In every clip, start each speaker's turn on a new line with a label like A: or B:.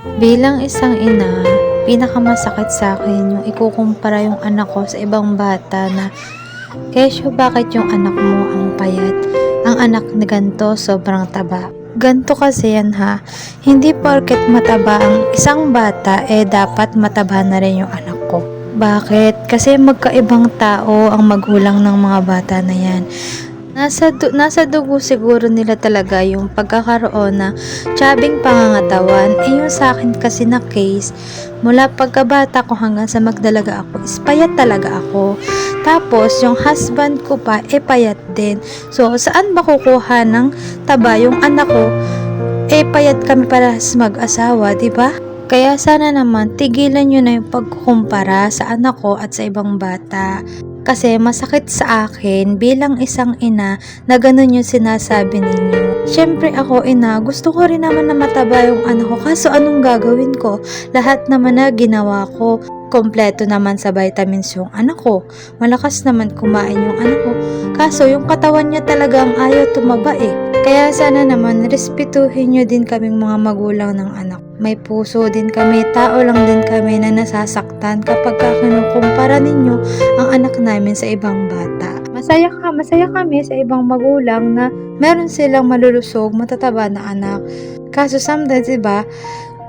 A: Bilang isang ina, pinakamasakit sa akin yung ikukumpara yung anak ko sa ibang bata na, "Kesyo, bakit yung anak mo ang payat? Ang anak na ganto sobrang taba." Ganto kasi yan ha. Hindi porket mataba ang isang bata, dapat mataba na rin yung anak ko. Bakit? Kasi magkaibang tao ang magulang ng mga bata na yan. Nasa dugo siguro nila talaga yung pagkakaroon na tiyabing pangangatawan. Yung sa akin kasi na case, mula pagkabata ko hanggang sa magdalaga ako, is payat talaga ako. Tapos, yung husband ko pa, payat din. So, saan ba kukuha ng taba yung anak ko? Payat kami parehas mag-asawa, di ba? Kaya sana naman, tigilan nyo na yung pagkukumpara sa anak ko at sa ibang bata. Kasi masakit sa akin bilang isang ina na ganun yung sinasabi ninyo. Siyempre ako ina, gusto ko rin naman na mataba yung anak ko, kaso anong gagawin ko? Lahat naman na ginawa ko. Kompleto naman sa vitamins yung anak ko. Malakas naman kumain yung anak ko. Kaso yung katawan niya talagang ayaw tumaba Kaya sana naman respetuhin nyo din kaming mga magulang ng anak. May puso din kami, tao lang din kami na nasasaktan kapag kinukumpara ninyo ang anak namin sa ibang bata. Masaya kami sa ibang magulang na meron silang malulusog, matataba na anak. Kaso sometimes, diba,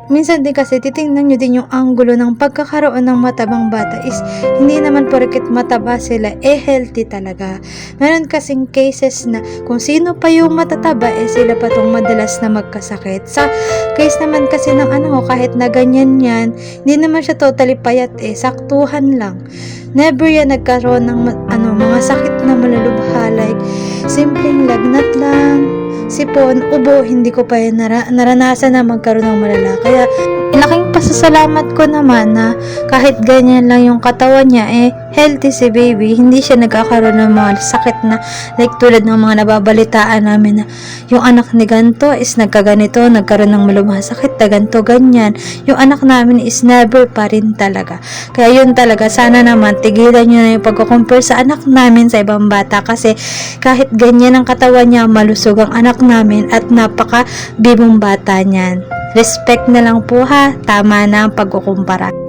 A: minsan din kasi titingnan nyo din yung anggulo ng pagkakaroon ng matabang bata is hindi naman porket mataba sila, healthy talaga. Meron kasing cases na kung sino pa yung matataba, sila pa tong madalas na magkasakit. Sa case naman kasi ng kahit na ganyan yan, hindi naman siya totally payat saktuhan lang. Never yan nagkaroon ng mga sakit na malulubha like simpleng lagnat lang, sipon, ubo, hindi ko pa yan naranasan na magkaroon ng malala. Kaya, laking pasasalamat ko naman na kahit ganyan lang yung katawan niya, healthy si baby. Hindi siya nagkakaroon ng mga sakit na like tulad ng mga nababalitaan namin na yung anak ni ganto is nagkaganito, nagkaroon ng malubha sakit na ganto, ganyan. Yung anak namin is never pa rin talaga. Kaya yun talaga, sana naman tigilan nyo na yung pagkukumpare sa anak namin sa ibang bata kasi kahit ganyan ang katawan niya, malusog ang anak namin at napaka bibong bata niyan. Respect na lang po ha, tama na ang pagkukumpara.